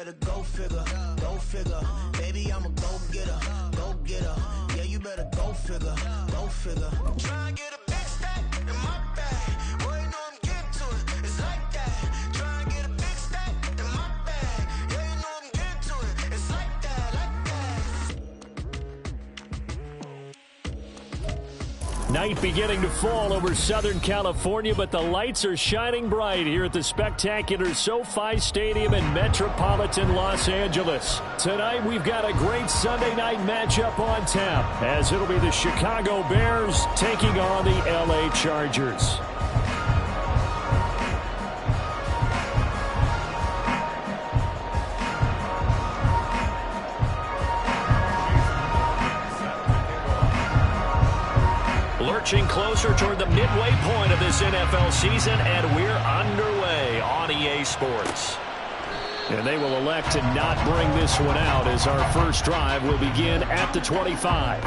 better go figure, go figure. Baby, I'm a go-getter, go-getter. Yeah, you better go figure, go figure. Try and get a big stack in my bag. Boy, you know I'm getting to it, it's like that. Try and get a big stack in my bag. Yeah, you know I'm getting to it, it's like that, like that. Night beginning to fall over Southern California, but the lights are shining bright here at the spectacular SoFi Stadium in metropolitan Los Angeles. Tonight we've got a great Sunday night matchup on tap, as it'll be the Chicago Bears taking on the LA Chargers. Lurching closer toward the midway point of this NFL season, and we're underway on EA Sports. And they will elect to not bring this one out, as our first drive will begin at the 25.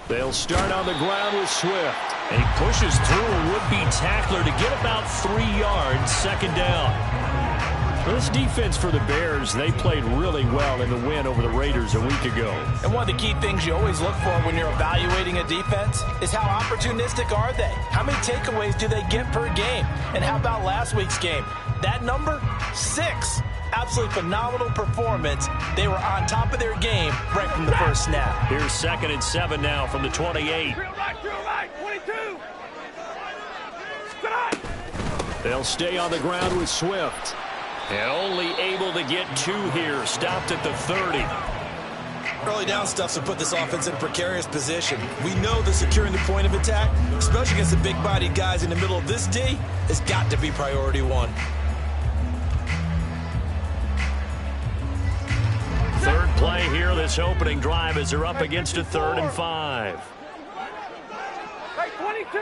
They'll start on the ground with Swift. And he pushes through a would-be tackler to get about 3 yards, second down. This defense for the Bears, they played really well in the win over the Raiders a week ago. And one of the key things you always look for when you're evaluating a defense is how opportunistic are they? How many takeaways do they get per game? And how about last week's game? That number, 6. Absolutely phenomenal performance. They were on top of their game right from the first snap. Here's 2nd and 7 now from the 28. 22. They'll stay on the ground with Swift. And only able to get 2 here. Stopped at the 30. Early down stuff to put this offense in a precarious position. We know that securing the point of attack, especially against the big-bodied guys in the middle of this D, has got to be priority 1. Third play here, this opening drive, as they're up against a 3rd and 5. Hey, 22.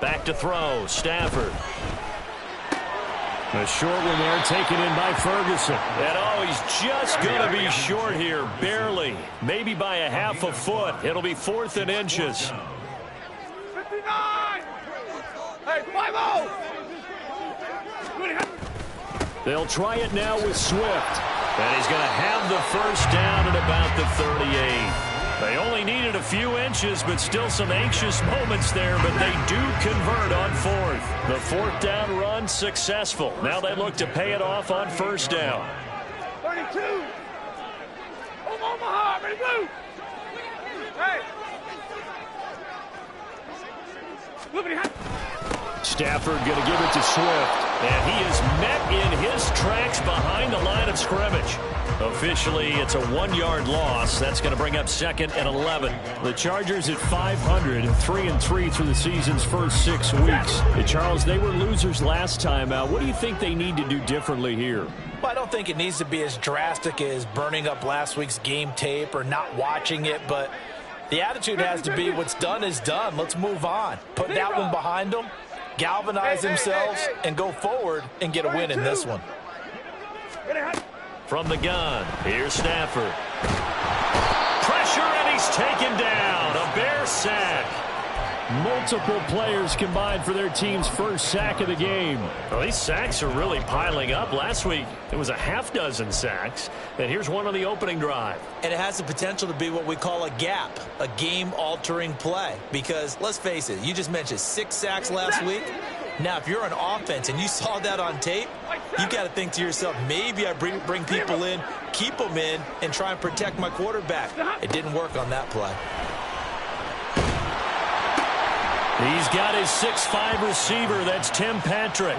Back to throw, Stafford. A short one there, taken in by Ferguson. And he's just going to be short here, barely. Maybe by a half a foot. It'll be 4th and inches. 59. Hey, 5-0. They'll try it now with Swift. And he's going to have the first down at about the 38. They only needed a few inches, but still some anxious moments there, but they do convert on 4th. The 4th down run successful. Now they look to pay it off on 1st down. 32. Omaha, ready, blue. Hey. Stafford going to give it to Swift. And he is met in his tracks behind the line of scrimmage. Officially, it's a 1-yard loss. That's going to bring up 2nd and 11. The Chargers at 500, 3-3 through the season's first 6 weeks. Hey, Charles, they were losers last time out. What do you think they need to do differently here? Well, I don't think it needs to be as drastic as burning up last week's game tape or not watching it, but the attitude has to be what's done is done. Let's move on. Put that one behind them, galvanize themselves, and go forward and get a win in this one. From the gun, here's Stafford. Pressure, and he's taken down. A Bear sack. Multiple players combined for their team's first sack of the game. Well, these sacks are really piling up. Last week, it was a half-dozen sacks. And here's one on the opening drive. And it has the potential to be what we call a gap, a game-altering play. Because, let's face it, you just mentioned 6 sacks last week. Now, if you're an offense and you saw that on tape, you got to think to yourself, maybe I bring people in, keep them in, and try and protect my quarterback. It didn't work on that play. He's got his 6'5" receiver. That's Tim Patrick.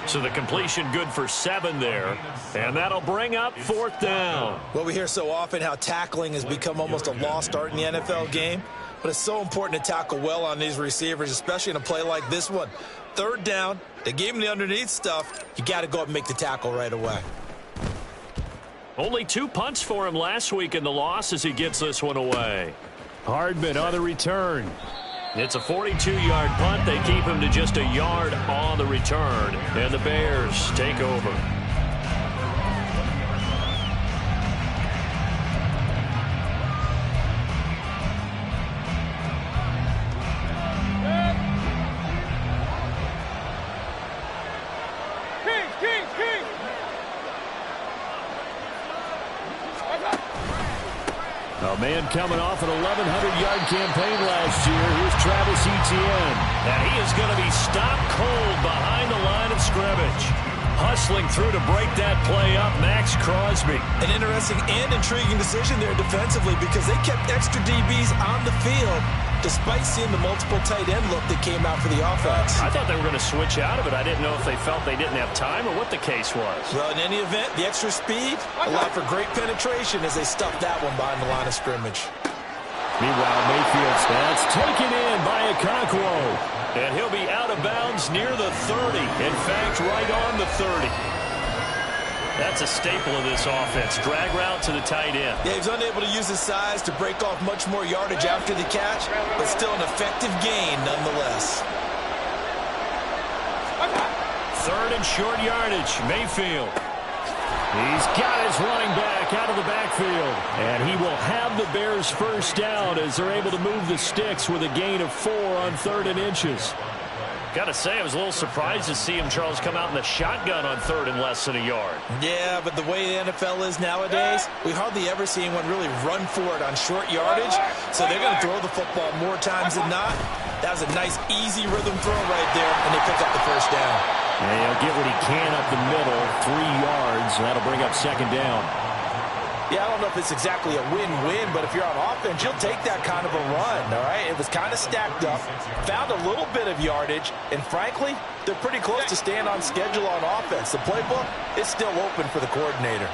So the completion good for 7 there. And that'll bring up 4th down. Well, we hear so often how tackling has become almost a lost art in the NFL game. But it's so important to tackle well on these receivers, especially in a play like this one. 3rd down, They gave him the underneath stuff. You got to go up and make the tackle right away. Only 2 punts for him last week in the loss as he gets this one away. Hardman on the return. It's a 42-yard punt. They keep him to just a yard on the return. And the Bears take over. A man coming off an 1,100-yard campaign last year. Here's Travis Etienne. And he is going to be stopped cold behind the line of scrimmage. Hustling through to break that play up, Max Crosby. An interesting and intriguing decision there defensively because they kept extra DBs on the field despite seeing the multiple tight end look that came out for the offense. I thought they were going to switch out of it. I didn't know if they felt they didn't have time or what the case was. Well, in any event, the extra speed allowed for great penetration as they stuffed that one behind the line of scrimmage. Meanwhile, Mayfield's that's taken in by Okonkwo. And he'll be out of bounds near the 30. In fact, right on the 30. That's a staple of this offense. Drag route to the tight end. Yeah, he's unable to use his size to break off much more yardage after the catch, but still an effective gain nonetheless. 3rd and short yardage. Mayfield. He's got his running back out of the backfield. And he will have the Bears first down as they're able to move the sticks with a gain of 4 on 3rd and inches. Got to say, I was a little surprised to see him, Charles, come out in the shotgun on 3rd and less than a yard. Yeah, but the way the NFL is nowadays, we hardly ever see anyone really run for it on short yardage. So they're going to throw the football more times than not. That was a nice, easy rhythm throw right there, and they pick up the first down. And he'll get what he can up the middle, 3 yards, and that'll bring up 2nd down. Yeah, I don't know if it's exactly a win-win, but if you're on offense, you'll take that kind of a run, all right? It was kind of stacked up, found a little bit of yardage, and frankly, they're pretty close to staying on schedule on offense. The playbook is still open for the coordinator.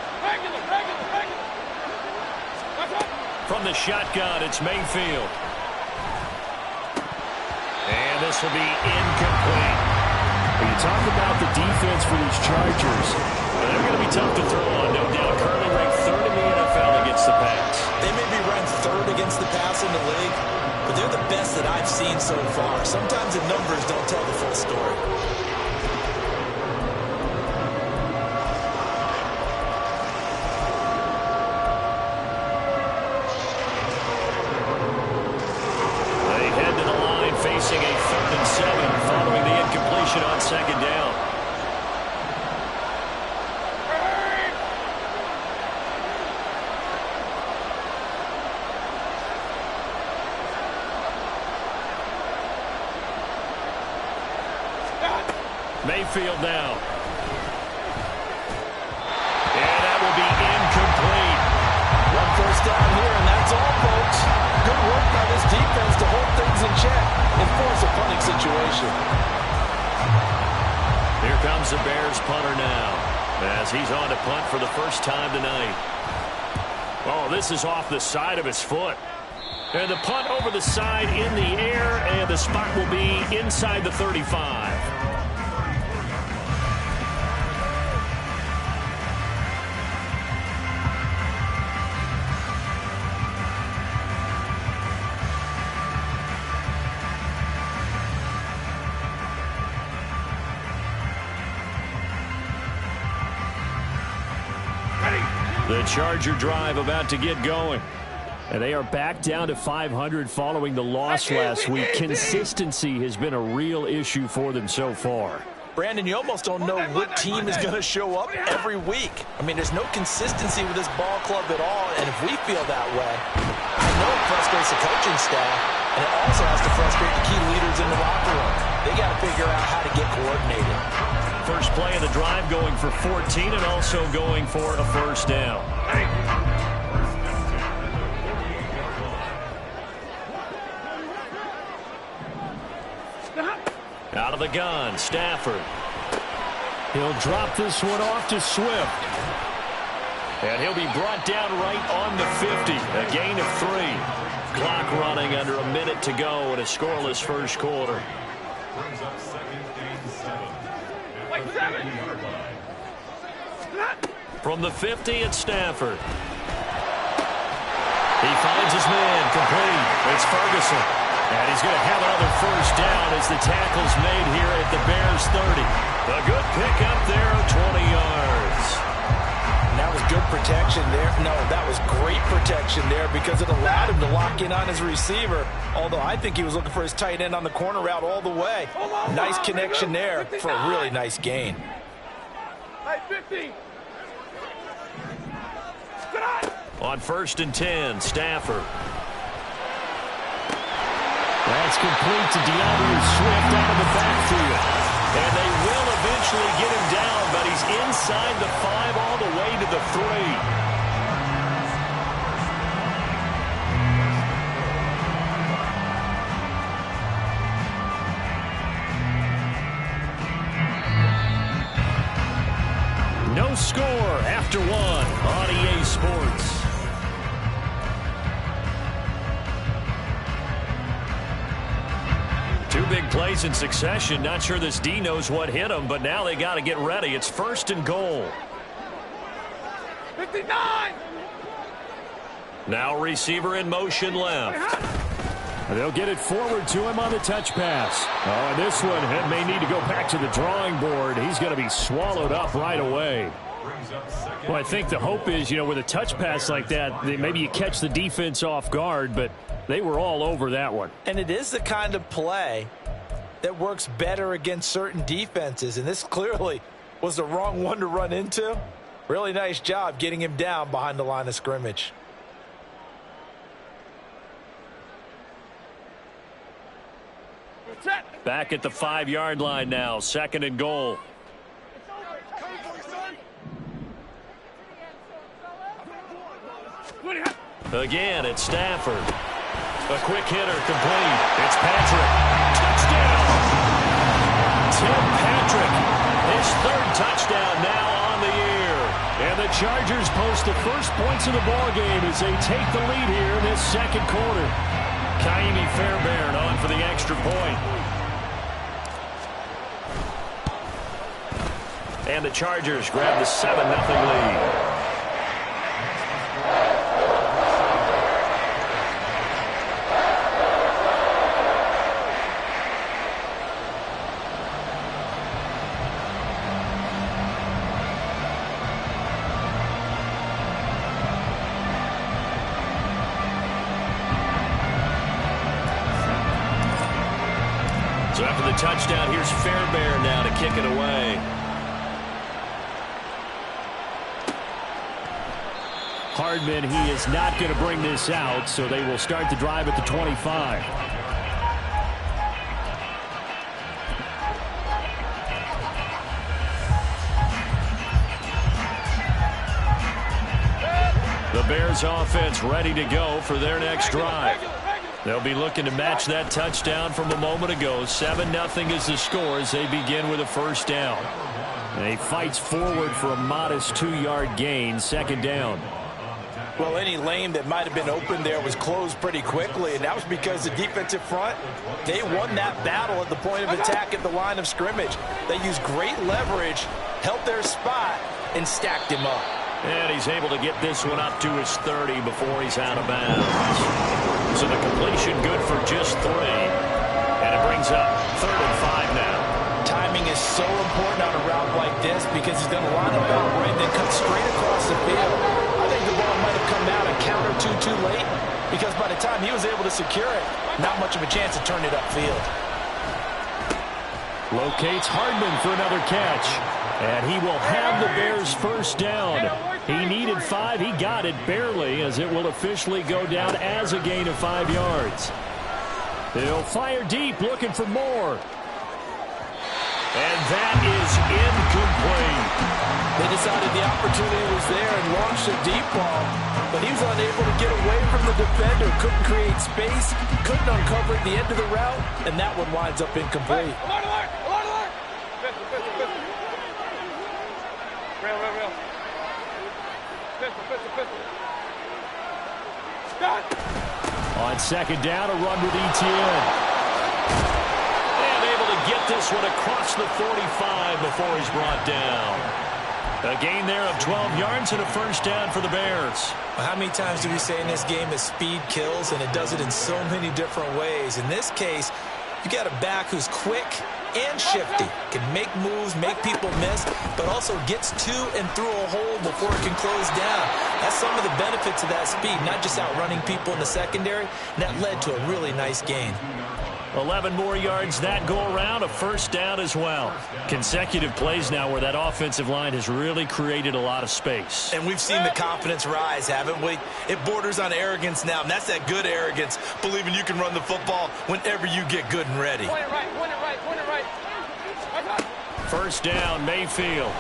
From the shotgun, it's Mayfield. And this will be incomplete. When you talk about the defense for these Chargers, they're going to be tough to throw on, no doubt. Currently ranked 3rd in the NFL against the pass. They may be ranked 3rd against the pass in the league, but they're the best that I've seen so far. Sometimes the numbers don't tell the full story. They head to the line facing a 3rd and 7 following the incompletion on 2nd down. Mayfield now. And that will be incomplete. 1 first down here, and that's all, folks. Good work by this defense to hold things in check and force a punting situation. Here comes the Bears punter now as he's on to punt for the first time tonight. Oh, this is off the side of his foot. And the punt over the side in the air, and the spot will be inside the 35. The Charger drive about to get going. and they are back down to 500 following the loss last week. Consistency has been a real issue for them so far. Brandon, you almost don't know what team is going to show up every week. I mean, there's no consistency with this ball club at all, and if we feel that way, I know it frustrates the coaching staff, and it also has to frustrate the key leaders in the locker room. They got to figure out how to get coordinated. First play of the drive going for 14 and also going for a first down. Out of the gun, Stafford. He'll drop this one off to Swift. And he'll be brought down right on the 50. A gain of 3. Clock running under a minute to go in a scoreless first quarter. From the 50, it's Stafford. He finds his man, complete. It's Ferguson. And he's going to have another first down as the tackle's made here at the Bears 30. A good pickup there of 20 yards. And that was good protection there. No, that was great protection there because it allowed him to lock in on his receiver. Although I think he was looking for his tight end on the corner route all the way. Nice connection there for a really nice gain. Hey, 50. On 1st and 10, Stafford. That's complete to DeAndre Swift out of the backfield. And they will eventually get him down, but he's inside the 5 all the way to the 3. No score after 1 on EA Sports. Two big plays in succession. Not sure this D knows what hit him, but now they got to get ready. It's 1st and goal. 59. Now receiver in motion left. They'll get it forward to him on the touch pass. Oh, and this one may need to go back to the drawing board. He's going to be swallowed up right away. Well, I think the hope is, with a touch pass like that, maybe you catch the defense off guard, but they were all over that one. And it is the kind of play that works better against certain defenses, and this clearly was the wrong one to run into. Really nice job getting him down behind the line of scrimmage. Back at the 5-yard line now, 2nd and goal. Again, it's Stafford. A quick hitter, complete. It's Patrick. Touchdown! Tim Patrick, his 3rd touchdown now on the year. And the Chargers post the first points of the ballgame as they take the lead here in this 2nd quarter. Kaimi Fairbairn on for the extra point. And the Chargers grab the 7-0 lead. So after the touchdown, here's Fairbairn now to kick it away. Hardman, he is not going to bring this out, so they will start the drive at the 25. The Bears offense ready to go for their next drive. They'll be looking to match that touchdown from a moment ago. 7-0 is the score as they begin with a first down. And he fights forward for a modest 2-yard gain, 2nd down. Well, any lane that might have been open there was closed pretty quickly, and that was because the defensive front, they won that battle at the point of attack at the line of scrimmage. They used great leverage, held their spot, and stacked him up. And he's able to get this one up to his 30 before he's out of bounds. So the completion good for just 3. And it brings up 3rd and 5 now. Timing is so important on a route like this because he's going to line up out right and then cut straight across the field. I think the ball might have come out a count or two too late because by the time he was able to secure it, not much of a chance to turn it upfield. Locates Hardman for another catch. And he will have the Bears first down. He needed 5. He got it barely as it will officially go down as a gain of 5 yards. They'll fire deep looking for more. And that is incomplete. They decided the opportunity was there and launched a deep ball, but he was unable to get away from the defender, couldn't create space, couldn't uncover at the end of the route, and that one winds up incomplete. On 2nd down, a run with ETN. And able to get this one across the 45 before he's brought down. A gain there of 12 yards and a first down for the Bears. How many times do we say in this game that speed kills, and it does it in so many different ways? In this case, you got a back who's quick and shifty, can make moves, make people miss, but also gets to and through a hole before it can close down. That's some of the benefits of that speed, not just outrunning people in the secondary, and that led to a really nice gain. 11 more yards that go around, a first down as well. Consecutive plays now where that offensive line has really created a lot of space. And we've seen the confidence rise, haven't we? It borders on arrogance now, and that's that good arrogance, believing you can run the football whenever you get good and ready. Point it right, point it right, point it right. First down, Mayfield.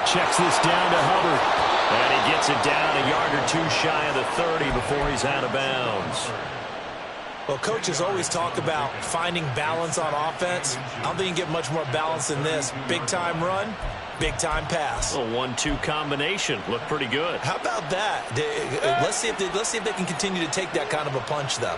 Checks this down to Hubbard. And he gets it down a yard or two shy of the 30 before he's out of bounds. Well, coaches always talk about finding balance on offense. I don't think you can get much more balance than this. Big-time run, big-time pass. A 1-2 combination. Looked pretty good. How about that? Let's see if they can continue to take that kind of a punch, though.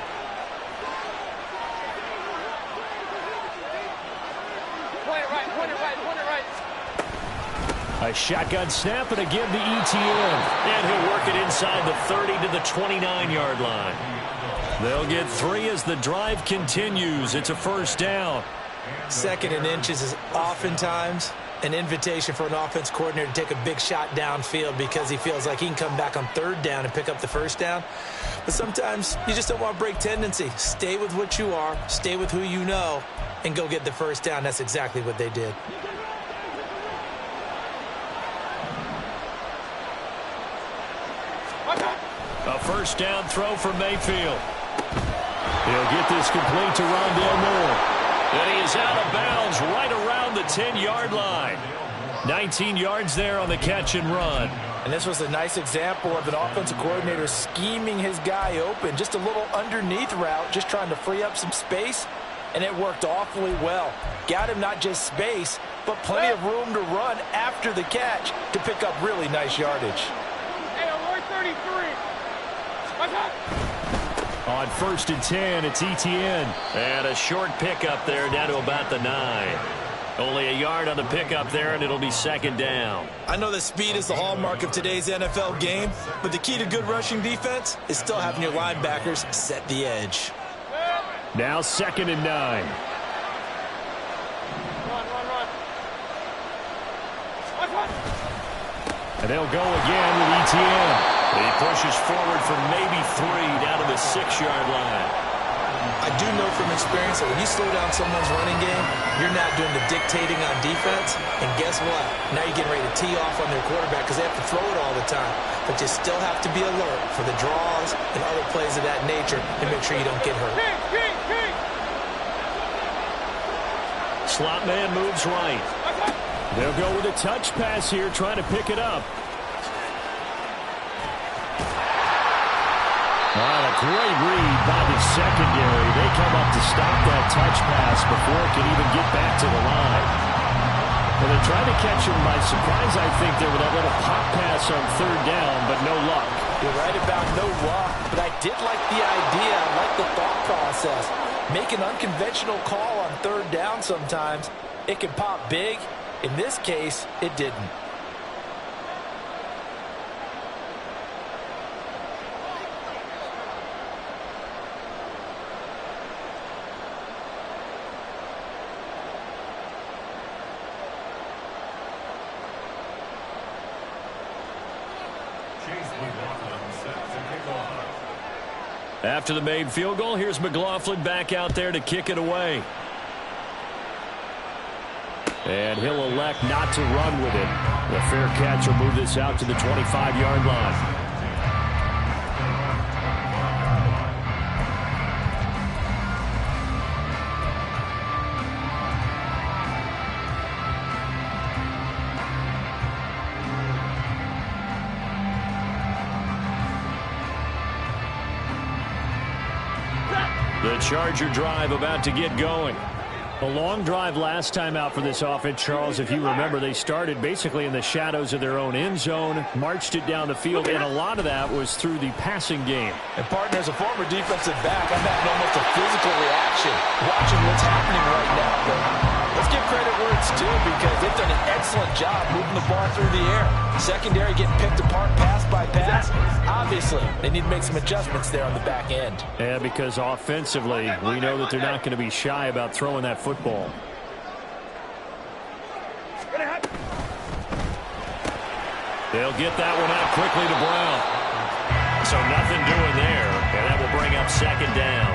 Point it right, point it right, point it right. A shotgun snap and a give to ETN. And he'll work it inside the 30 to the 29-yard line. They'll get 3 as the drive continues. It's a first down. Second and inches is oftentimes an invitation for an offense coordinator to take a big shot downfield because he feels like he can come back on third down and pick up the first down. But sometimes you just don't want to break tendency. Stay with what you are, stay with who you know, and go get the first down. That's exactly what they did. A first down throw for Mayfield. He'll get this complete to Rondale Moore. And he is out of bounds right around the 10-yard line. 19 yards there on the catch and run. And this was a nice example of an offensive coordinator scheming his guy open. Just a little underneath route, just trying to free up some space, and it worked awfully well. Got him not just space, but plenty of room to run after the catch to pick up really nice yardage. Hey, I'm 33. On first and 10, it's ETN. And a short pickup there down to about the 9. Only a yard on the pickup there, and it'll be second down. I know that speed is the hallmark of today's NFL game, but the key to good rushing defense is still having your linebackers set the edge. Now second and 9. Run. And they'll go again with ETN. He pushes forward for maybe 3 down to the 6-yard line. I do know from experience that when you slow down someone's running game, you're not doing the dictating on defense. And guess what? Now you're getting ready to tee off on their quarterback because they have to throw it all the time. But you still have to be alert for the draws and other plays of that nature and make sure you don't get hurt. Slot man moves right. They'll go with a touch pass here, trying to pick it up. A great read by the secondary. They come up to stop that touch pass before it can even get back to the line. Well, they tried to catch him by surprise, I think, there with that little pop pass on third down, but no luck. You're right about no luck, but I did like the idea. I like the thought process. Make an unconventional call on third down sometimes. It can pop big. In this case, it didn't. After the made field goal, here's McLaughlin back out there to kick it away. And he'll elect not to run with it. The fair catch will move this out to the 25-yard line. The Charger drive about to get going. A long drive last time out for this offense, Charles. If you remember, they started basically in the shadows of their own end zone, marched it down the field, and a lot of that was through the passing game. And, partner, as a former defensive back, I'm having almost a physical reaction watching what's happening right now. But let's give credit where it's due because they've done an excellent job moving the ball through the air. Secondary getting picked apart pass by pass. Obviously, they need to make some adjustments there on the back end. Yeah, because offensively, we know that they're not going to be shy about throwing that football. They'll get that one out quickly to Brown. So nothing doing there, and that will bring up second down.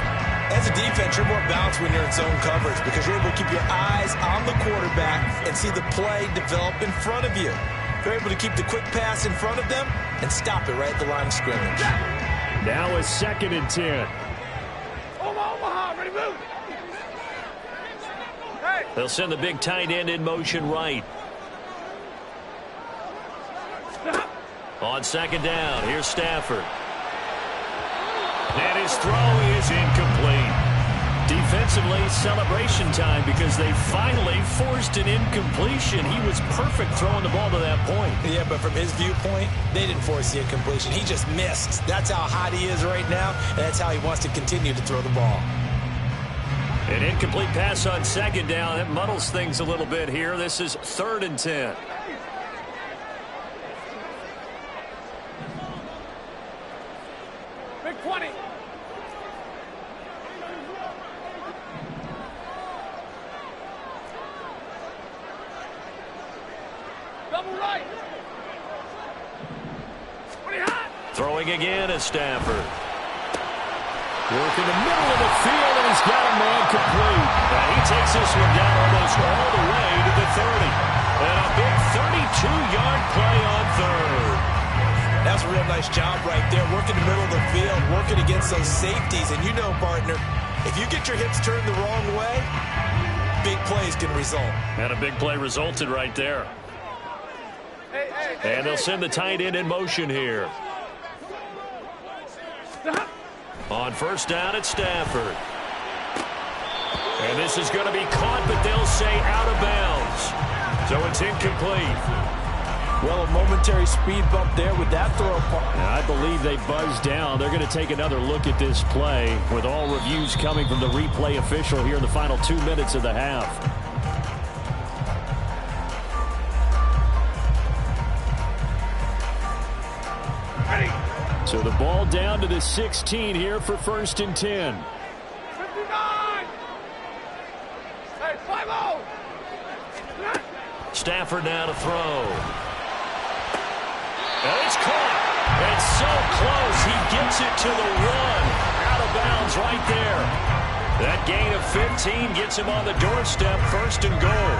As a defense, you're more balanced when you're in zone coverage because you're able to keep your eyes on the quarterback and see the play develop in front of you. You're able to keep the quick pass in front of them and stop it right at the line of scrimmage. Now it's 2nd and 10. Omaha, ready, move. Hey. They'll send the big tight end in motion right. On 2nd down, here's Stafford. And his throw is incomplete. Defensively, celebration time because they finally forced an incompletion. He was perfect throwing the ball to that point. Yeah, but from his viewpoint, they didn't force the incompletion. He just missed. That's how hot he is right now, and that's how he wants to continue to throw the ball. An incomplete pass on 2nd down. That muddles things a little bit here. This is 3rd and 10. Big 20. Double right. 20 hot. Throwing again is Stafford. Work in the middle of the field, and he's got a man complete. He takes this one down almost all the way to the 30. And a big 32-yard play on 3rd. That's a real nice job right there, working the middle of the field, working against those safeties. And you know, partner, if you get your hips turned the wrong way, big plays can result. And a big play resulted right there. And they'll send the tight end in motion here. On 1st down, it's Stafford. And this is going to be caught, but they'll say out of bounds. So it's incomplete. Well, a momentary speed bump there with that throw. I believe they buzzed down. They're going to take another look at this play with all reviews coming from the replay official here in the final 2 minutes of the half. So the ball down to the 16 here for 1st and 10. 59. Hey, 5-0. Stafford now to throw. And it's caught. And so close. He gets it to the 1. Out of bounds right there. That gain of 15 gets him on the doorstep. 1st and goal.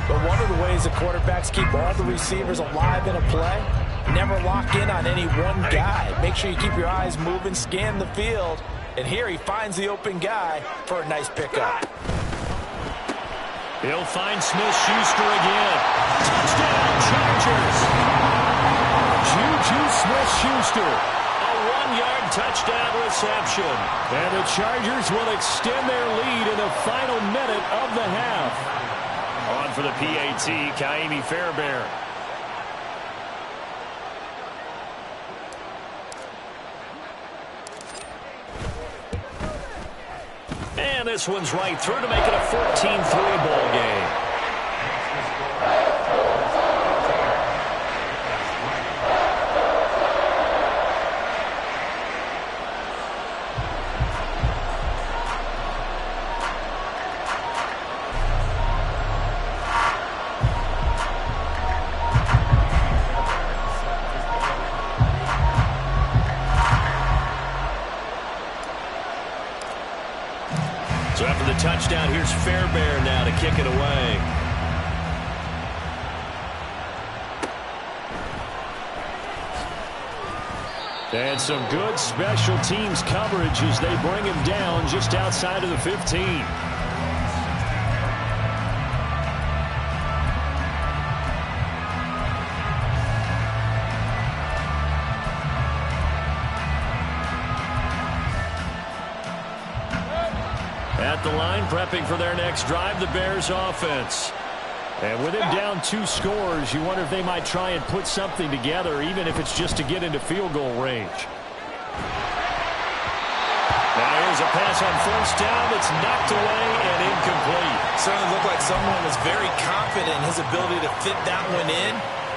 But one of the ways the quarterbacks keep all the receivers alive in a play, never lock in on any one guy. Make sure you keep your eyes moving, scan the field. And here he finds the open guy for a nice pickup. He'll find Smith-Schuster again. Touchdown, Chargers. Juju Smith-Schuster. A 1-yard touchdown reception. And the Chargers will extend their lead in the final minute of the half. On for the PAT, Kaimi Fairbairn. And this one's right through to make it a 14-3 ball game. So after the touchdown, here's Fairbairn now to kick it away. And some good special teams coverage as they bring him down just outside of the 15. At the line, prepping for their next drive, the Bears offense. And with him down 2 scores, you wonder if they might try and put something together, even if it's just to get into field goal range. Now here's a pass on first down that's knocked away and incomplete. Certainly looked like someone was very confident in his ability to fit that one in.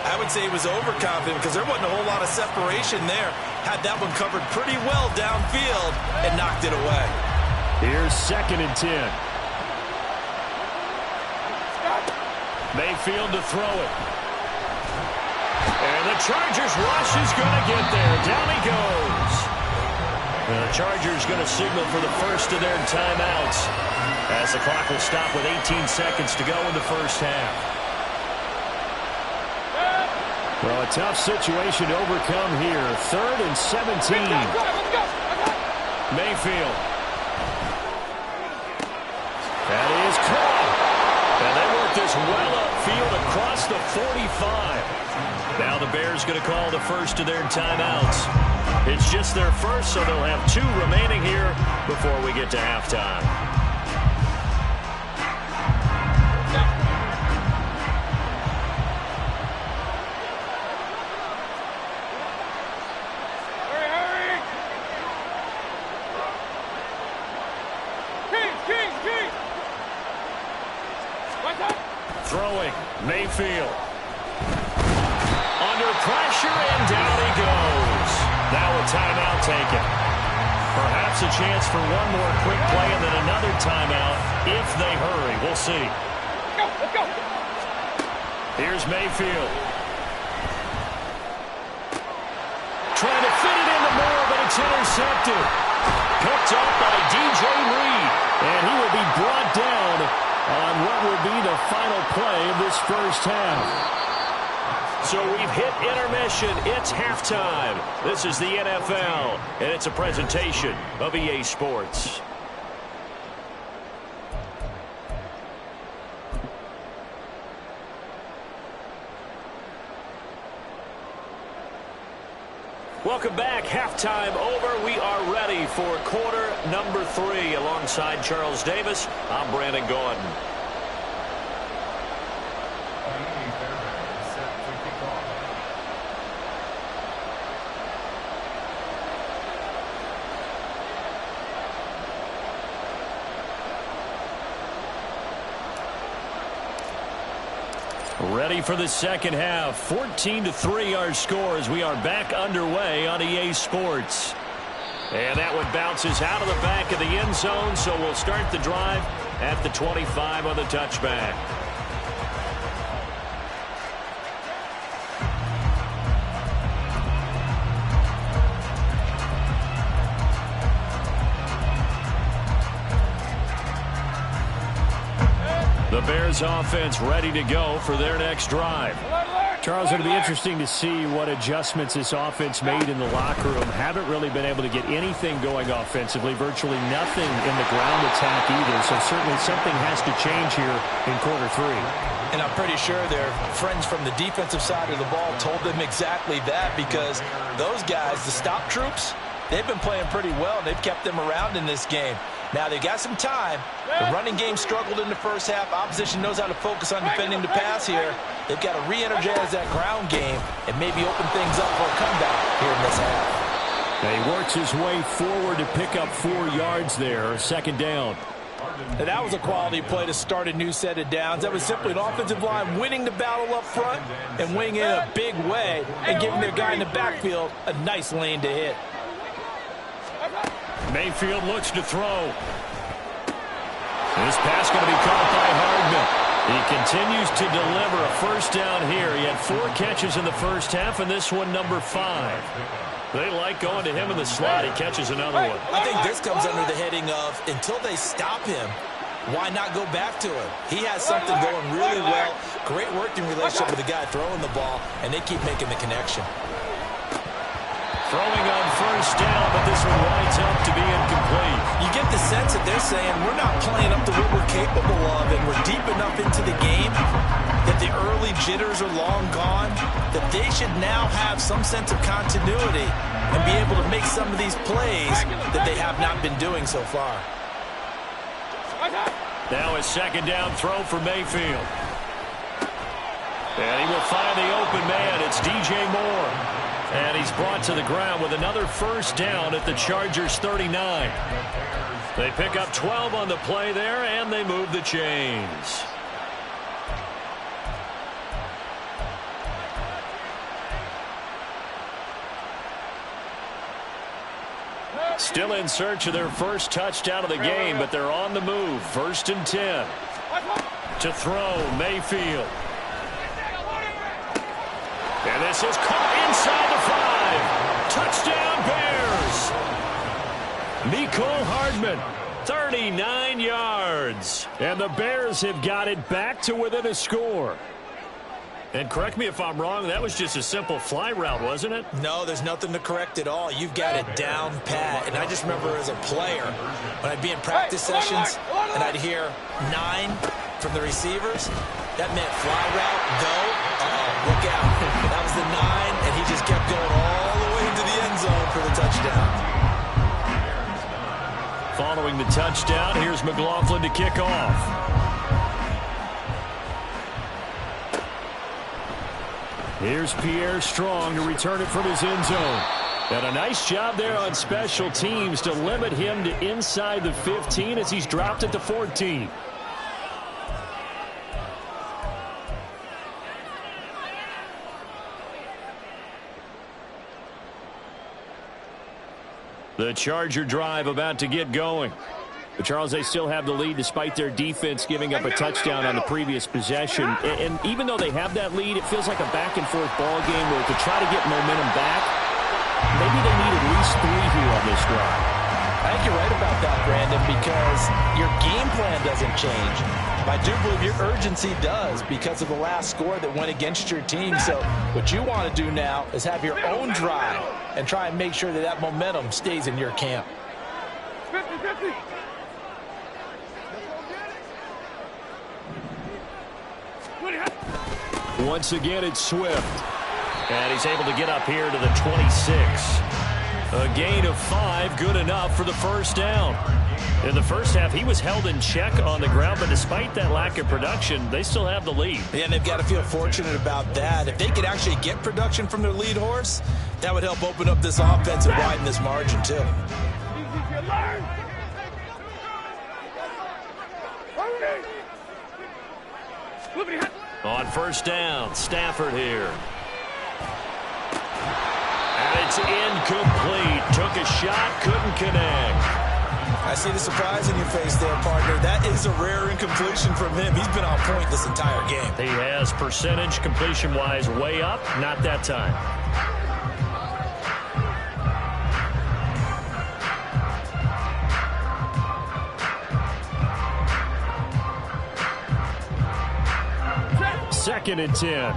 I would say he was overconfident because there wasn't a whole lot of separation there. Had that one covered pretty well downfield and knocked it away. Here's 2nd and 10. Mayfield to throw it. And the Chargers rush is going to get there. Down he goes. And the Chargers going to signal for the first of their timeouts as the clock will stop with 18 seconds to go in the first half. Well, a tough situation to overcome here. 3rd and 17. Mayfield. That is caught. And they work this well upfield across the 45. Now the Bears going to call the first of their timeouts. It's just their first, so they'll have 2 remaining here before we get to halftime. Throwing, Mayfield. Under pressure, and down he goes. Now a timeout taken. Perhaps a chance for one more quick play and then another timeout if they hurry. We'll see. Let's go. Here's Mayfield. Trying to fit it into Moore, but it's intercepted. Picked up by DJ Reed. And he will be brought down on what will be the final play of this first half. So we've hit intermission. It's halftime. This is the NFL, and it's a presentation of EA Sports. Welcome back. Halftime over. We are ready for quarter number 3. Alongside Charles Davis, I'm Brandon Gordon. Ready for the second half. 14-3 our score as we are back underway on EA Sports. And that one bounces out of the back of the end zone, so we'll start the drive at the 25 on the touchback. The Bears offense ready to go for their next drive. Charles, it'll be interesting to see what adjustments this offense made in the locker room. Haven't really been able to get anything going offensively, virtually nothing in the ground attack either. So certainly something has to change here in quarter 3. And I'm pretty sure their friends from the defensive side of the ball told them exactly that, because those guys, the stop troops, they've been playing pretty well, and they've kept them around in this game. Now, they've got some time. The running game struggled in the first half. Opposition knows how to focus on defending the pass here. They've got to re-energize that ground game and maybe open things up for a comeback here in this half. He works his way forward to pick up 4 yards there. Second down. And that was a quality play to start a new set of downs. That was simply an offensive line winning the battle up front and winning in a big way and giving their guy in the backfield a nice lane to hit. Mayfield looks to throw. This pass going to be caught by Hardman. He continues to deliver a first down here. He had 4 catches in the first half, and this one number 5. They like going to him in the slot. He catches another one. I think this comes under the heading of, until they stop him, why not go back to him? He has something going really well. Great working relationship with the guy throwing the ball, and they keep making the connection. Throwing on first down, but this one winds up to be incomplete. You get the sense that they're saying we're not playing up to what we're capable of, and we're deep enough into the game that the early jitters are long gone, that they should now have some sense of continuity and be able to make some of these plays that they have not been doing so far. Now a second down throw for Mayfield. And he will find the open man. It's DJ Moore. And he's brought to the ground with another first down at the Chargers' 39. They pick up 12 on the play there, and they move the chains. Still in search of their first touchdown of the game, but they're on the move. 1st and 10. To throw, Mayfield. And this is caught inside the 5. Touchdown, Bears. Mecole Hardman, 39 yards. And the Bears have got it back to within a score. And correct me if I'm wrong, that was just a simple fly route, wasn't it? No, there's nothing to correct at all. You've got it down pat. And I just remember as a player, when I'd be in practice sessions and I'd hear 9 from the receivers, that meant fly route, go, look out. That was the 9, and he just kept going all the way into the end zone for the touchdown. Following the touchdown, here's McLaughlin to kick off. Here's Pierre Strong to return it from his end zone. And a nice job there on special teams to limit him to inside the 15 as he's dropped it to 14. The Charger drive about to get going. But Charles, they still have the lead despite their defense giving up a touchdown on the previous possession. And even though they have that lead, it feels like a back-and-forth ball game where to try to get momentum back, maybe they need at least 3 here on this drive. I think you're right about that, Brandon, because your game plan doesn't change. I do believe your urgency does because of the last score that went against your team. So what you want to do now is have your own drive and try and make sure that that momentum stays in your camp. 50-50. Once again, it's Swift. And he's able to get up here to the 26. A gain of 5, good enough for the first down. In the first half, he was held in check on the ground, but despite that lack of production, they still have the lead. Yeah, and they've got to feel fortunate about that. If they could actually get production from their lead horse, that would help open up this offense and widen this margin, too. On first down, Stafford here. And it's incomplete. Took a shot, couldn't connect. I see the surprise in your face there, partner. That is a rare incompletion from him. He's been on point this entire game. He has percentage completion-wise way up, not that time. Second and 10.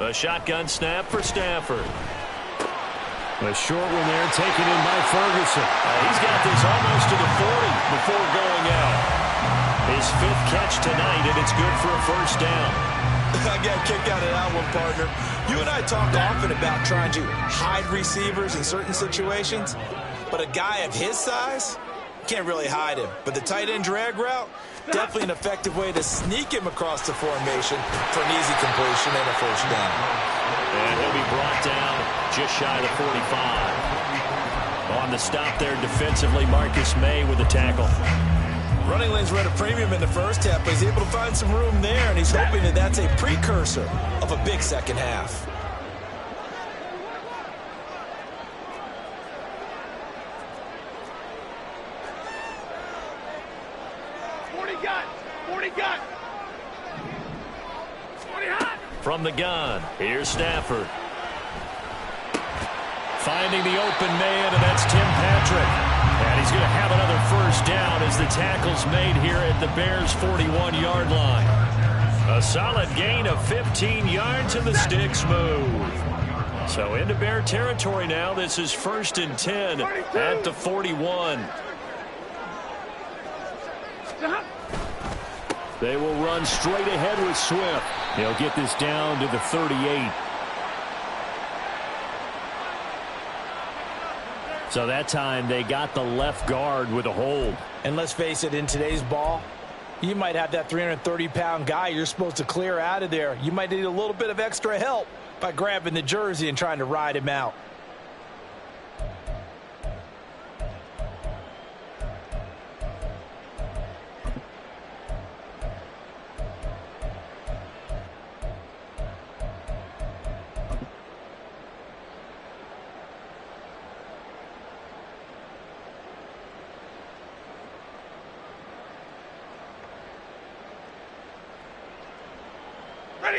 A shotgun snap for Stafford. A short one there taken in by Ferguson. He's got this almost to the 40 before going out. His 5th catch tonight, and it's good for a first down. I got a kick out of that one, partner. You and I talk often about trying to hide receivers in certain situations, but a guy of his size can't really hide him. But the tight end drag route, definitely an effective way to sneak him across the formation for an easy completion and a first down. And he'll be brought down just shy of the 45. On the stop there defensively, Marcus May with the tackle. Running lanes were at a premium in the first half, but he's able to find some room there, and he's hoping that that's a precursor of a big second half. From the gun, here's Stafford. Finding the open man, and that's Tim Patrick. And he's going to have another first down as the tackle's made here at the Bears' 41-yard line. A solid gain of 15 yards, and the sticks move. So into Bear territory now. This is 1st and 10 at the 41. They will run straight ahead with Swift. He'll get this down to the 38. So that time they got the left guard with a hold. And let's face it, in today's ball, you might have that 330-pound guy you're supposed to clear out of there. You might need a little bit of extra help by grabbing the jersey and trying to ride him out.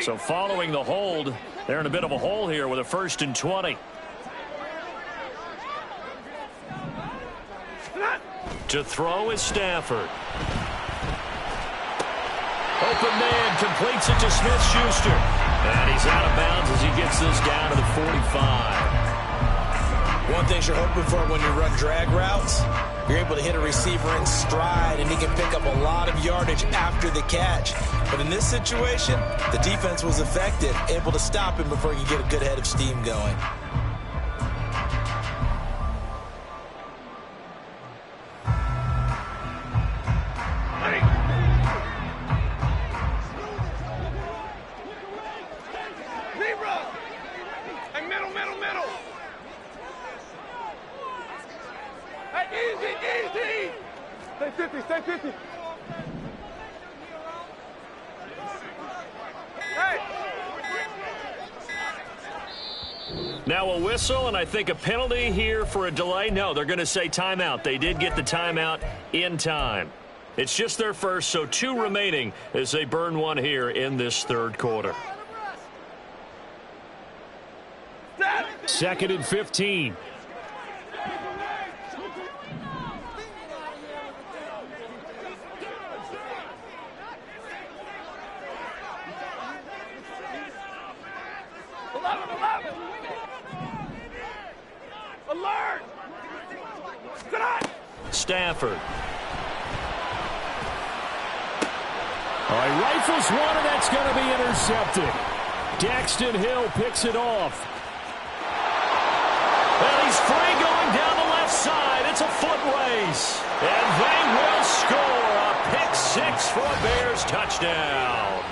So following the hold, they're in a bit of a hole here with a 1st and 20. To throw is Stafford. Open man completes it to Smith-Schuster. And he's out of bounds as he gets this down to the 45. One thing you're hoping for when you run drag routes, you're able to hit a receiver in stride, and he can pick up a lot of yardage after the catch. But in this situation, the defense was effective, able to stop him before he could get a good head of steam going. Stay 50, stay 50. Hey! Now a whistle, and I think a penalty here for a delay. No, they're going to say timeout. They did get the timeout in time. It's just their first, so 2 remaining as they burn one here in this 3rd quarter. 2nd and 15. Alert! Stafford. All right, rifles one, and that's going to be intercepted. Daxton Hill picks it off. And he's free going down the left side. It's a foot race. And they will score a pick-6 for a Bears touchdown.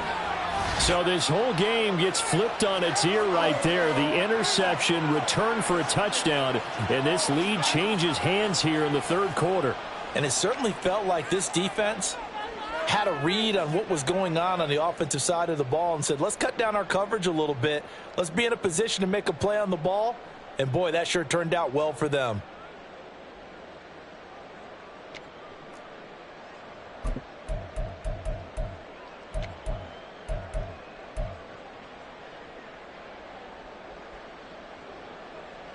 So this whole game gets flipped on its ear right there. The interception, return for a touchdown, and this lead changes hands here in the 3rd quarter. And it certainly felt like this defense had a read on what was going on the offensive side of the ball and said, let's cut down our coverage a little bit. Let's be in a position to make a play on the ball. And, boy, that sure turned out well for them.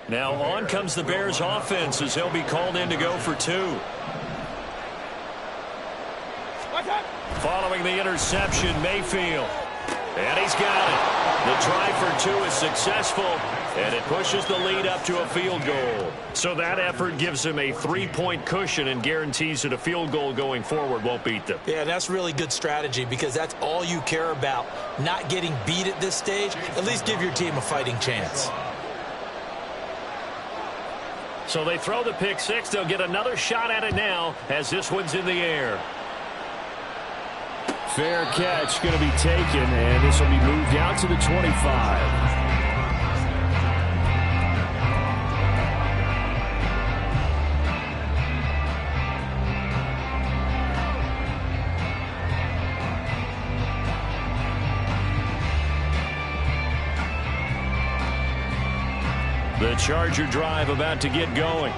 Now on comes the Bears offense as he'll be called in to go for 2. Following the interception, Mayfield. And he's got it. The try for 2 is successful, and it pushes the lead up to a field goal. So that effort gives him a 3-point cushion and guarantees that a field goal going forward won't beat them. Yeah, that's really good strategy because that's all you care about, not getting beat at this stage. At least give your team a fighting chance. So they throw the pick-6. They'll get another shot at it now as this one's in the air. Fair catch going to be taken, and this will be moved out to the 25. The Charger drive about to get going.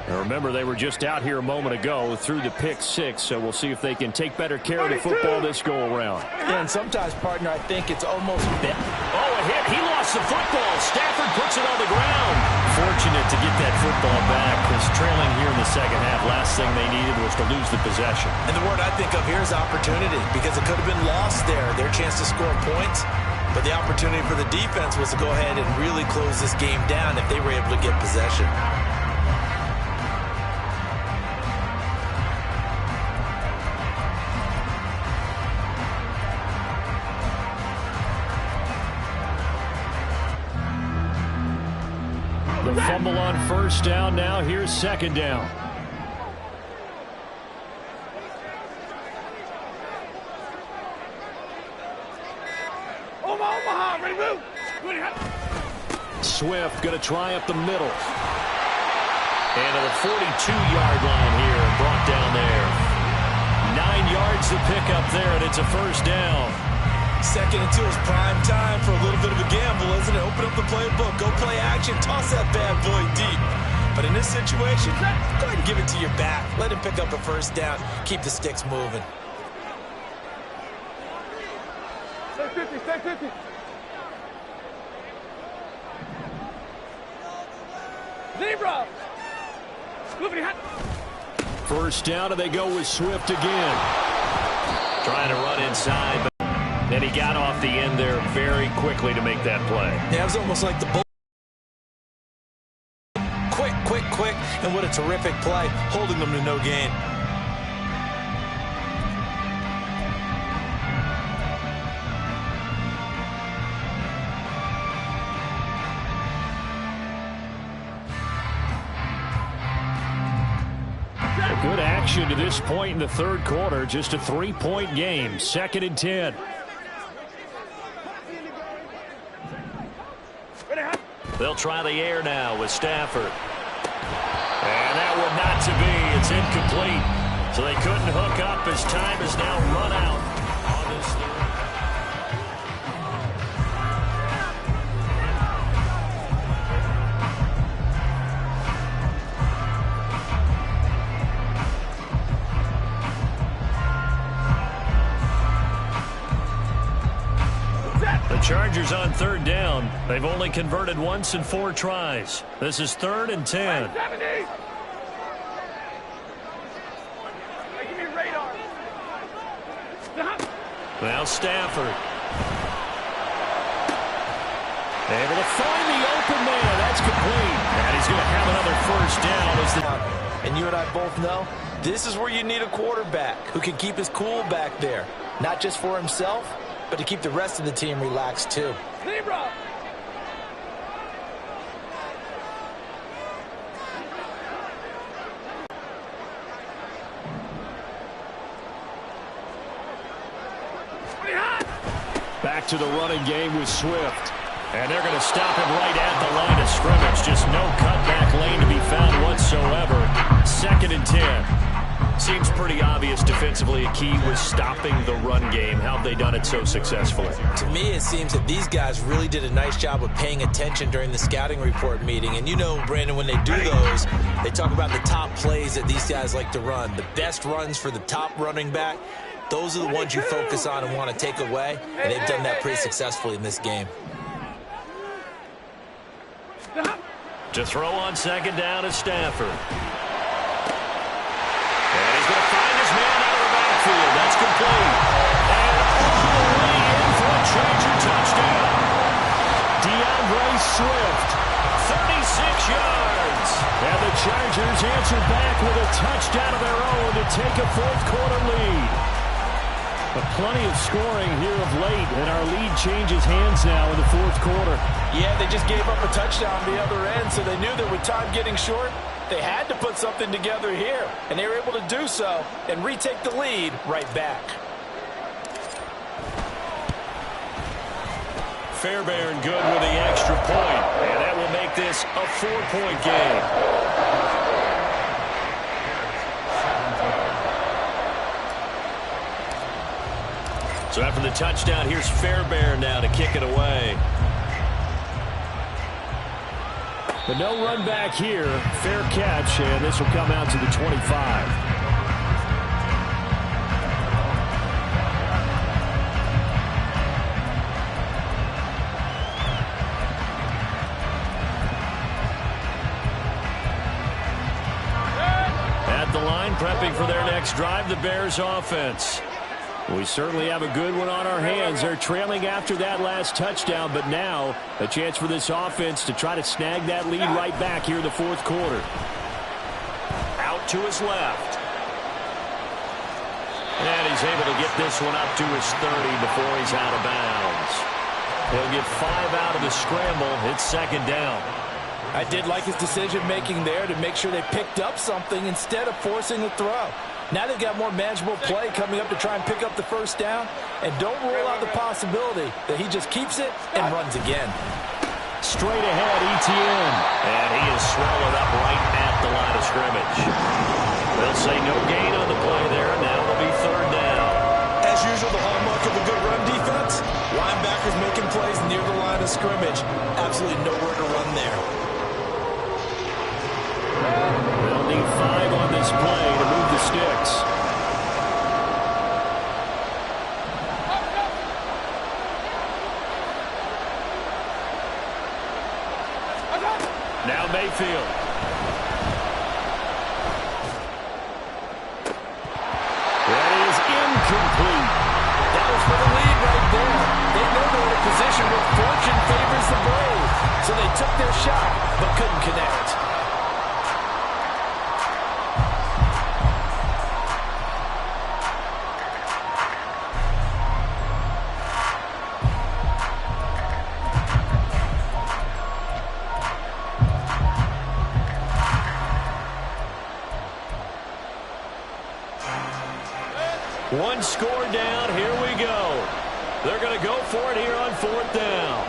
And remember, they were just out here a moment ago through the pick-6, so we'll see if they can take better care of the football this go-around. Yeah, and sometimes, partner, I think it's almost bent. Oh, a hit. He lost the football. Stafford puts it on the ground. Fortunate to get that football back because trailing here in the second half, last thing they needed was to lose the possession. And the word I think of here is opportunity because it could have been lost there, their chance to score points. But the opportunity for the defense was to go ahead and really close this game down if they were able to get possession. The fumble on first down. Now here's second down. Omaha, ready, move. Swift going to try up the middle. And to the 42-yard line here, brought down there. 9 yards to pick up there, and it's a first down. 2nd and 2 is prime time for a little bit of a gamble, isn't it? Open up the playbook, go play action, toss that bad boy deep. But in this situation, go ahead and give it to your back. Let him pick up a first down. Keep the sticks moving. Stay 50, stay 50. Zebra. First down, and they go with Swift again. Trying to run inside, but then he got off the end there very quickly to make that play. Yeah, it was almost like the bull. Quick, and what a terrific play, holding them to no gain. Good action to this point in the third quarter. Just a 3-point game. 2nd and 10. They'll try the air now with Stafford. And that would not to be. It's incomplete. So they couldn't hook up as time is now run out on this third. The Chargers on third down. They've only converted once in 4 tries. This is 3rd and 10. Hey, give me radar. Now Stafford. Able to find the open man. That's complete. And he's going to have another first down. And you and I both know, this is where you need a quarterback who can keep his cool back there. Not just for himself, but to keep the rest of the team relaxed too. Zebra. Back to the running game with Swift. And they're going to stop him right at the line of scrimmage. Just no cutback lane to be found whatsoever. 2nd and 10. Seems pretty obvious defensively a key was stopping the run game. How have they done it so successfully? To me, it seems that these guys really did a nice job of paying attention during the scouting report meeting. And you know, Brandon, when they do those, they talk about the top plays that these guys like to run. The best runs for the top running back, those are the ones you focus on and want to take away. And they've done that pretty successfully in this game. To throw on second down is Stafford. And he's going to find his man out of the backfield. That's complete. And all the way in for a Charger touchdown. DeAndre Swift. 36 yards. And the Chargers answer back with a touchdown of their own to take a fourth-quarter lead. But plenty of scoring here of late, and our lead changes hands now in the fourth quarter. Yeah, they just gave up a touchdown on the other end, so they knew that with time getting short, they had to put something together here. And they were able to do so and retake the lead right back. Fairbairn good with the extra point, and that will make this a 4-point game. So after the touchdown, here's Fairbairn now to kick it away. But no run back here. Fair catch, and this will come out to the 25. At the line, prepping for their next drive, the Bears offense. We certainly have a good one on our hands. They're trailing after that last touchdown, but now a chance for this offense to try to snag that lead right back here in the fourth quarter. Out to his left. And he's able to get this one up to his 30 before he's out of bounds. He'll get 5 out of the scramble. It's second down. I did like his decision-making there to make sure they picked up something instead of forcing a throw. Now they've got more manageable play coming up to try and pick up the first down. And don't rule out the possibility that he just keeps it and runs again. Straight ahead, ETN. And he is swallowed up right at the line of scrimmage. They'll say no gain on the play there. Now it'll be third down. As usual, the hallmark of a good run defense, linebackers making plays near the line of scrimmage. Absolutely nowhere to run there. They'll need 5 on this play to move the sticks. Now Mayfield. That is incomplete. That was for the lead right there. They know they're in a position where fortune favors the brave. So they took their shot, but couldn't connect. One score down. Here we go. They're going to go for it here on fourth down.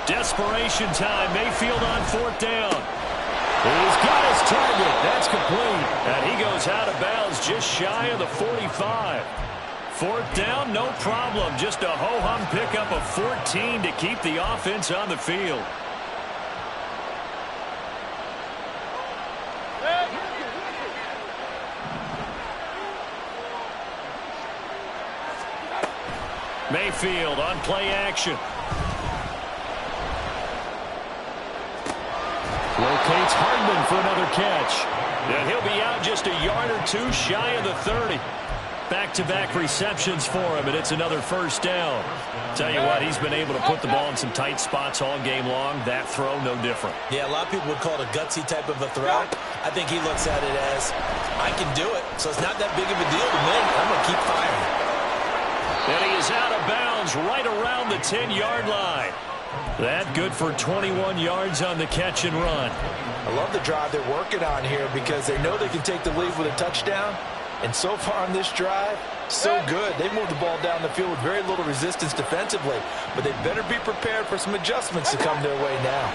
Desperation time. Mayfield on fourth down. He's got his target. That's complete. And he goes out of bounds just shy of the 45. Fourth down, no problem. Just a ho-hum pickup of 14 to keep the offense on the field. Mayfield on play action. Locates Hardman for another catch. And he'll be out just a yard or two shy of the 30. Back-to-back receptions for him, and it's another first down. Tell you what, he's been able to put the ball in some tight spots all game long. That throw, no different. Yeah, a lot of people would call it a gutsy type of a throw. I think he looks at it as, I can do it, so it's not that big of a deal to me. I'm going to keep firing. And he is out of bounds right around the 10-yard line. That good for 21 yards on the catch and run. I love the drive they're working on here because they know they can take the lead with a touchdown. And so far on this drive, so good. They moved the ball down the field with very little resistance defensively. But they better be prepared for some adjustments to come their way now.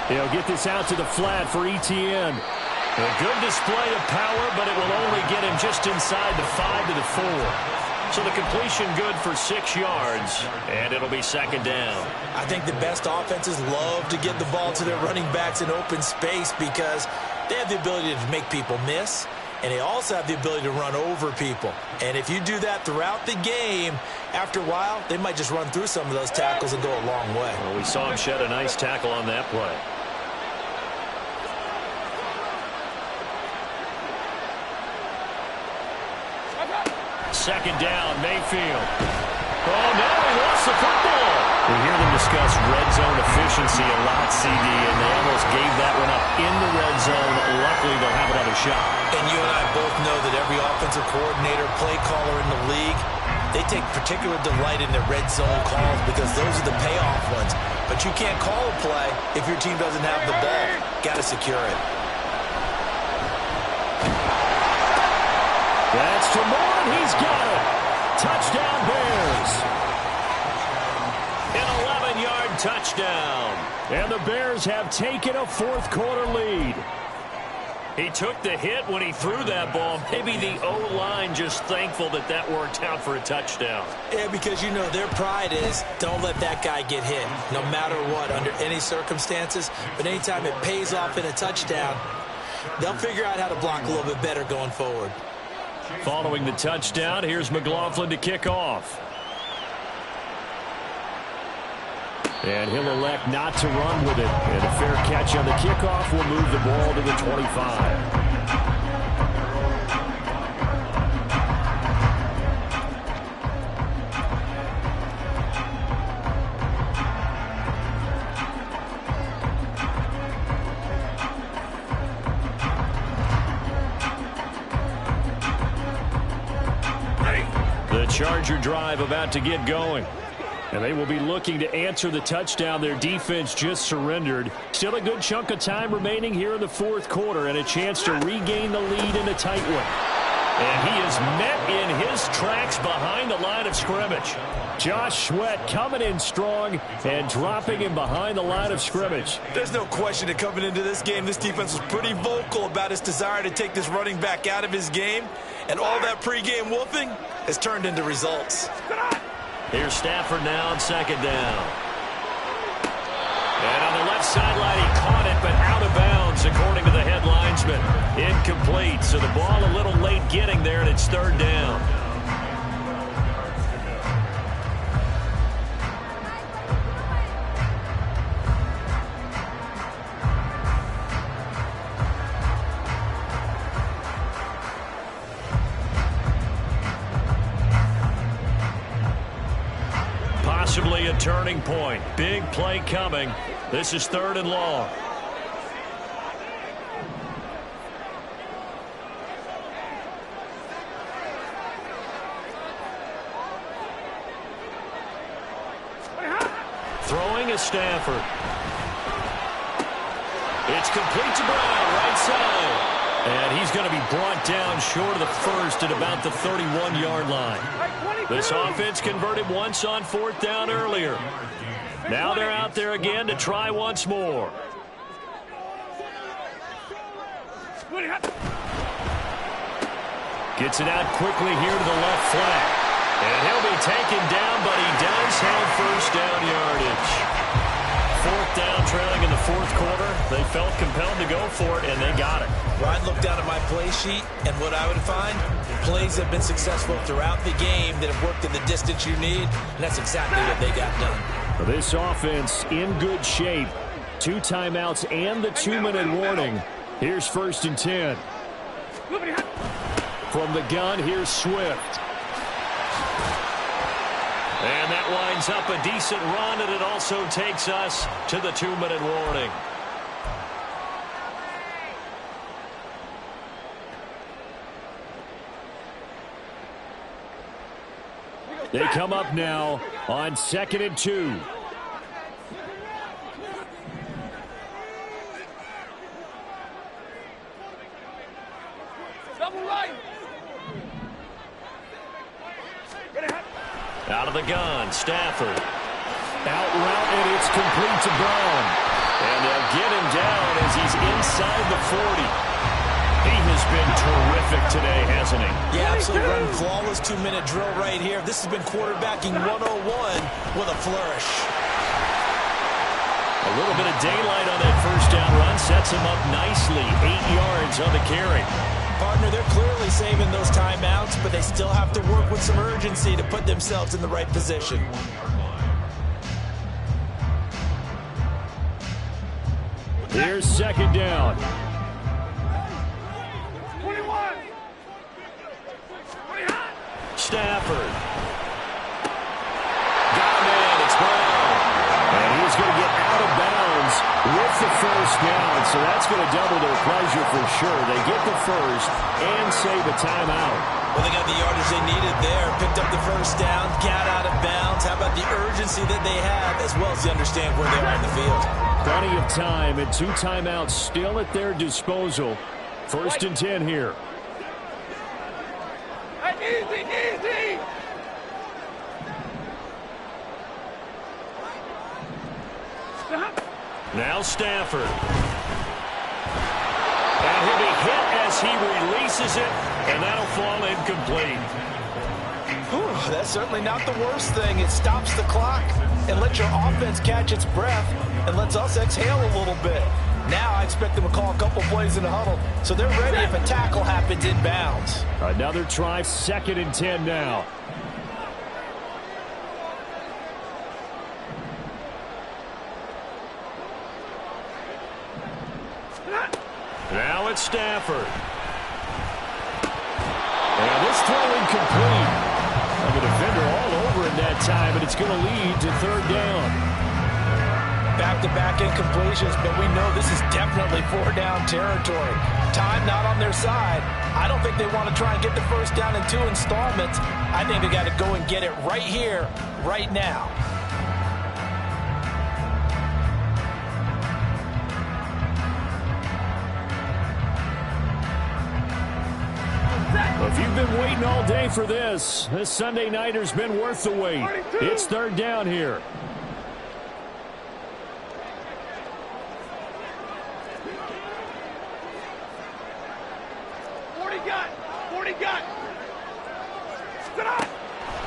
They'll get this out to the flat for ETN. A good display of power, but it will only get him just inside the 5 to the 4. So the completion good for 6 yards, and it'll be second down. I think the best offenses love to get the ball to their running backs in open space because they have the ability to make people miss, and they also have the ability to run over people. And if you do that throughout the game, after a while, they might just run through some of those tackles and go a long way. Well, we saw him shed a nice tackle on that play. Second down, Mayfield. Oh, no, he lost the football. We hear them discuss red zone efficiency a lot, CD, and they almost gave that one up in the red zone. Luckily, they'll have another shot. And you and I both know that every offensive coordinator, play caller in the league, they take particular delight in their red zone calls because those are the payoff ones. But you can't call a play if your team doesn't have the ball. Got to secure it. That's to Moore, and he's got it. Touchdown, Bears. An 11-yard touchdown. And the Bears have taken a fourth-quarter lead. He took the hit when he threw that ball. Maybe the O-line just thankful that that worked out for a touchdown. Yeah, because, you know, their pride is don't let that guy get hit, no matter what, under any circumstances. But anytime it pays off in a touchdown, they'll figure out how to block a little bit better going forward. Following the touchdown, here's McLaughlin to kick off. And he'll elect not to run with it. And a fair catch on the kickoff will move the ball to the 25. The Charger drive about to get going. And they will be looking to answer the touchdown their defense just surrendered. Still a good chunk of time remaining here in the fourth quarter and a chance to regain the lead in a tight one. And he is met in his tracks behind the line of scrimmage. Josh Sweat coming in strong and dropping him behind the line of scrimmage. There's no question that coming into this game, this defense was pretty vocal about his desire to take this running back out of his game. And all that pregame wolfing has turned into results. Here's Stafford now on second down. And on the left sideline, he caught it, but out of bounds, according to the head linesman. Incomplete, so the ball a little late getting there, and it's third down. Possibly a turning point. Big play coming. This is third and long. Throwing is Stafford. It's complete to Brown, right side. And he's going to be brought down short of the first at about the 31-yard line. This offense converted once on fourth down earlier. Now they're out there again to try once more. Gets it out quickly here to the left flank. And he'll be taken down, but he does have first down yardage. Fourth down, trailing in the fourth quarter. They felt compelled to go for it, and they got it. Well, I'd look down at my play sheet, and what I would find, plays have been successful throughout the game that have worked in the distance you need, and that's exactly what they got done. This offense in good shape. 2 timeouts and the 2-minute warning. Here's first and 10. From the gun, here's Swift. And that winds up a decent run, and it also takes us to the 2-minute warning. They come up now on 2nd and 2. Double right. Out of the gun, Stafford. Out route, and it's complete to Brown. And they'll get him down as he's inside the 40. He has been terrific today, hasn't he? Yeah, absolutely running flawless 2-minute drill right here. This has been quarterbacking 101 with a flourish. A little bit of daylight on that first down run sets him up nicely. 8 yards on the carry. Partner, they're clearly saving those timeouts, but they still have to work with some urgency to put themselves in the right position. Here's second down. 21. Stafford. Got him in. It's Brown. And he's going to get out of bounds with the first down. So that's going to double their pleasure for sure. They get the first and save a timeout. Well, they got the yardage they needed there. Picked up the first down, got out of bounds. How about the urgency that they have, as well as they understand where they are in the field? Plenty of time and 2 timeouts still at their disposal. First and 10 here. Easy, easy. Now Stafford. And he'll be hit as he releases it, and that'll fall incomplete. Whew, that's certainly not the worst thing. It stops the clock and lets your offense catch its breath and lets us exhale a little bit. Now I expect them to call a couple plays in the huddle, so they're ready if a tackle happens in bounds. Another try, 2nd and 10 now. Now it's Stafford. And this throw incomplete. And the defender all over in that time, and it's going to lead to third down. Back-to-back incompletions, but we know this is definitely 4-down territory. Time not on their side. I don't think they want to try and get the first down in 2 installments. I think they got to go and get it right here, right now. We've been waiting all day for this. This Sunday nighter's been worth the wait. It's third down here.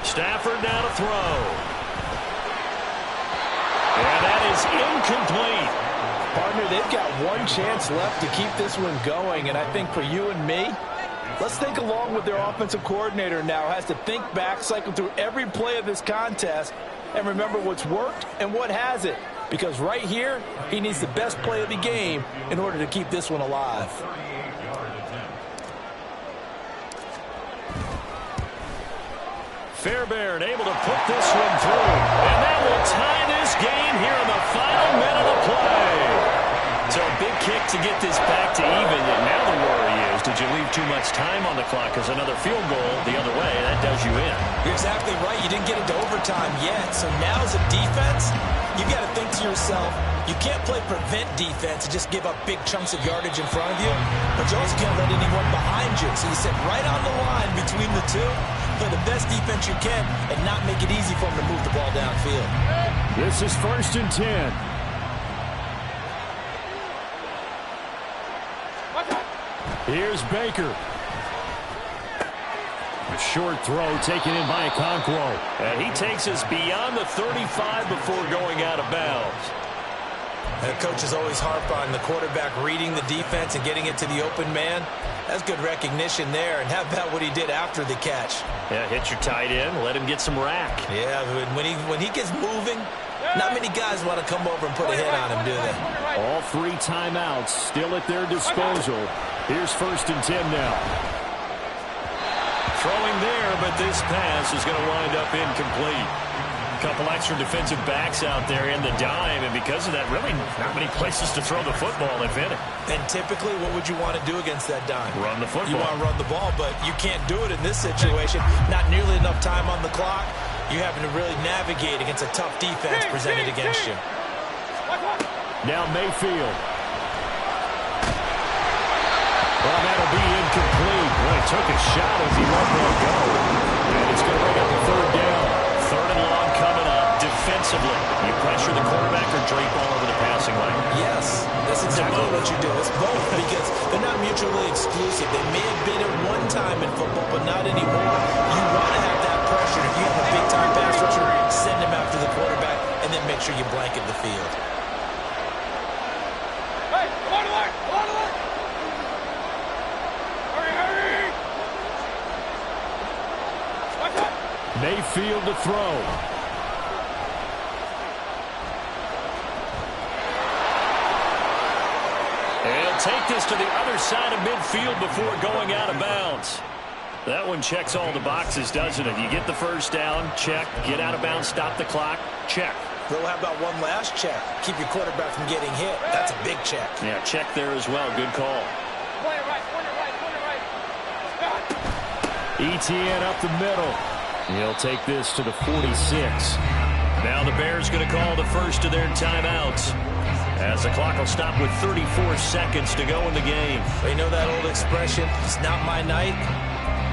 Stafford now to throw. And that is incomplete. Partner, they've got one chance left to keep this one going, and I think for you and me, let's think along with their offensive coordinator now. Has to think back, cycle through every play of this contest, and remember what's worked and what hasn't. Because right here, he needs the best play of the game in order to keep this one alive. Fairbairn able to put this one through. And that will tie this game here in the final minute of play. So a big kick to get this back to even. And now the worry is, did you leave too much time on the clock? Because another field goal the other way, that does you in. You're exactly right. You didn't get into overtime yet. So now as a defense, you've got to think to yourself, you can't play prevent defense and just give up big chunks of yardage in front of you, but you also can't let anyone behind you. So you sit right on the line between the two, play the best defense you can, and not make it easy for them to move the ball downfield. This is 1st and 10. Here's Baker. A short throw taken in by Okonkwo. And he takes us beyond the 35 before going out of bounds. The coach is always harp on the quarterback reading the defense and getting it to the open man. That's good recognition there. And how about what he did after the catch? Yeah, hit your tight end, let him get some rack. Yeah, when he gets moving, not many guys want to come over and put a hit on him, do they? All 3 timeouts still at their disposal. Here's 1st and 10 now. Throwing there, but this pass is going to wind up incomplete. Couple extra defensive backs out there in the dime, and because of that, really not many places to throw the football, if any. And typically, what would you want to do against that dime? Run the football. You want to run the ball, but you can't do it in this situation. Not nearly enough time on the clock. You're having to really navigate against a tough defense presented against you. Now Mayfield. Well, that'll be incomplete. Well, he took a shot as he let that go. And it's going to bring up a 3rd down. 3rd and long coming up defensively. You pressure the quarterback or drape all over the passing lane? Yes, that's exactly what you do. It's both because they're not mutually exclusive. They may have been at one time in football, but not anymore. You want to have that pressure. If you have a big-time pass rusher, send him after the quarterback, and then make sure you blanket the field. Hey, come on, alert! Come on, alert! Hurry, hurry! Mayfield to throw. And he'll take this to the other side of midfield before going out of bounds. That one checks all the boxes, doesn't it? You get the 1st down, check. Get out of bounds, stop the clock, check. Well, how about one last check? Keep your quarterback from getting hit. That's a big check. Yeah, check there as well. Good call. Point it right, point it right, point it right. ETN up the middle. He'll take this to the 46. Now the Bears going to call the first of their timeouts, as the clock will stop with 34 seconds to go in the game. Well, you know that old expression, it's not my night?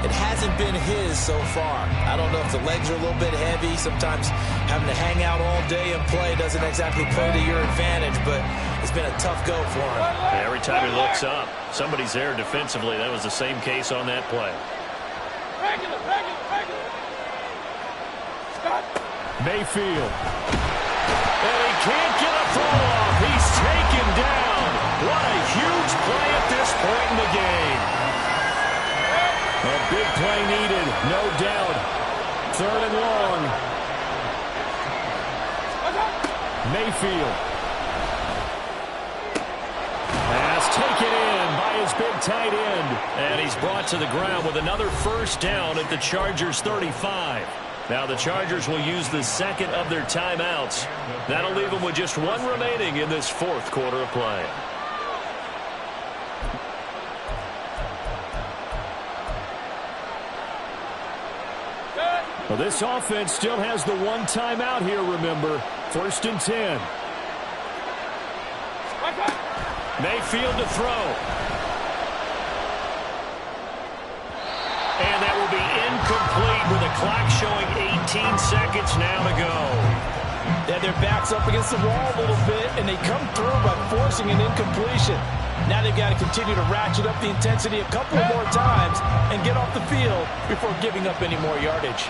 It hasn't been his so far. I don't know if the legs are a little bit heavy. Sometimes having to hang out all day and play doesn't exactly play to your advantage, but it's been a tough go for him. Yeah, every time he looks up, somebody's there defensively. That was the same case on that play. Regular. Mayfield. And he can't get a throw off. He's taken down. What a huge play at this point in the game. A big play needed, no doubt. 3rd and long. Mayfield. Pass taken in by his big tight end. And he's brought to the ground with another 1st down at the Chargers' 35. Now the Chargers will use the 2nd of their timeouts. That'll leave them with just 1 remaining in this 4th quarter of play. Well, this offense still has the 1 timeout here, remember. 1st and 10. Mayfield to throw. And the clock showing 18 seconds now to go. They had their backs up against the wall a little bit, and they come through by forcing an incompletion. Now they've got to continue to ratchet up the intensity a couple of more times and get off the field before giving up any more yardage.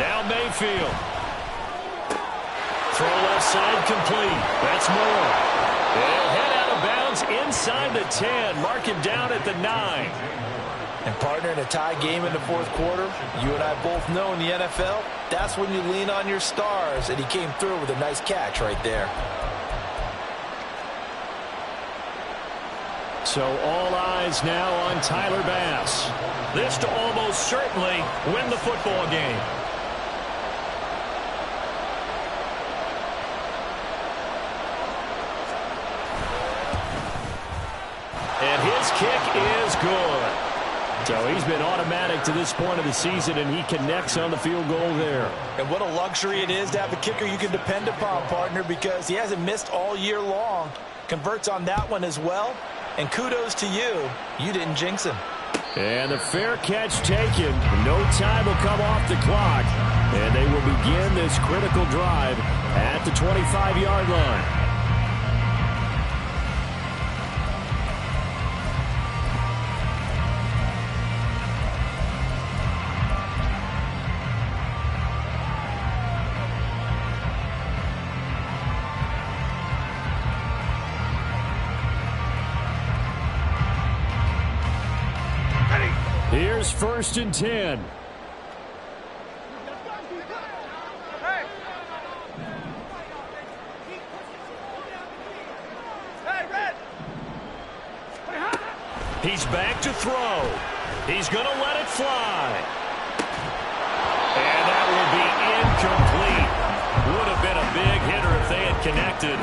Now Mayfield. Throw left side complete. That's Moore. They'll head out of bounds inside the 10. Mark him down at the 9. And partner, in a tie game in the fourth quarter, you and I both know in the NFL, that's when you lean on your stars, and he came through with a nice catch right there. So all eyes now on Tyler Bass. This to almost certainly win the football game. And his kick is good. So he's been automatic to this point of the season, and he connects on the field goal there. And what a luxury it is to have a kicker you can depend upon, partner, because he hasn't missed all year long. Converts on that one as well. And kudos to you. You didn't jinx him. And the fair catch taken. No time will come off the clock. And they will begin this critical drive at the 25-yard line. Here's 1st and 10. He's back to throw. He's going to let it fly. And that will be incomplete. Would have been a big hitter if they had connected.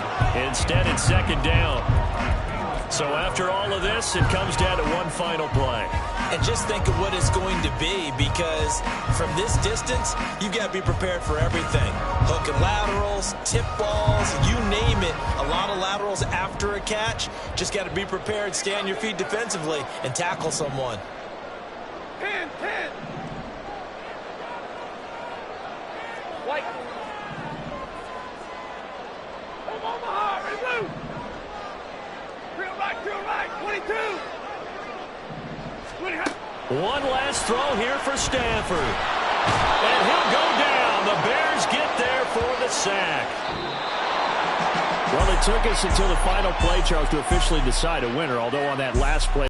Instead, it's 2nd down. So after all of this, it comes down to one final play. And just think of what it's going to be, because from this distance, you've got to be prepared for everything. Hook and laterals, tip balls, you name it. A lot of laterals after a catch. Just got to be prepared, stay on your feet defensively, and tackle someone. 10. White. Omaha, red blue. Drill right, 22. One last throw here for Stanford. And he'll go down. The Bears get there for the sack. Well, it took us until the final play, Charles, to officially decide a winner, although on that last play,